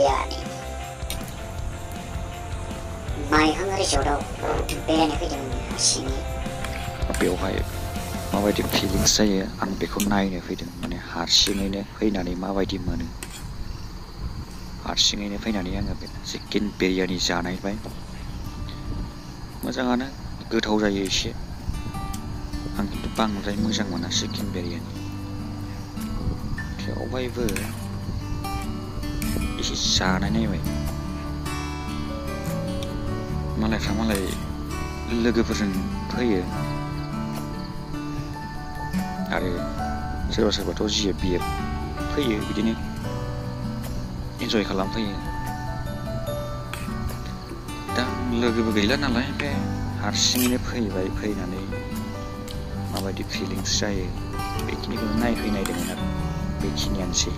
Biryani माइहां रिसर्टआव बेरायनो फैदोंमोन हारसिङै बेवहाय माबायदि फिलिंस जायो आं बेखौ नायनो फैदों माने हारसिङैनो फैनानै माबायदि मोनो हारसिङैनो फैनानै आङो बे चिकेन बिरियानि जानायबाय मोजाङानो गोथाव जायो एसे आं खिन्थु बांद्राय मोजां मोना चिकेन बिरियानि थेवबो एसे जानाय नायबाय मालायफ्रा मालाय लोगोफोरजों फैयो आरो सोरबा सोरबाथ' बियो फैयो बिदिनो इन्जय खालामफैयो दा लोगोबो गैला नालाय ओमफ्राय हारसिङैनो फैबाय फैनानै माबायदि फिलिंस जायो बेखिनिखौनो नायफैनायदोंमोन आरो बेखिनियानोसै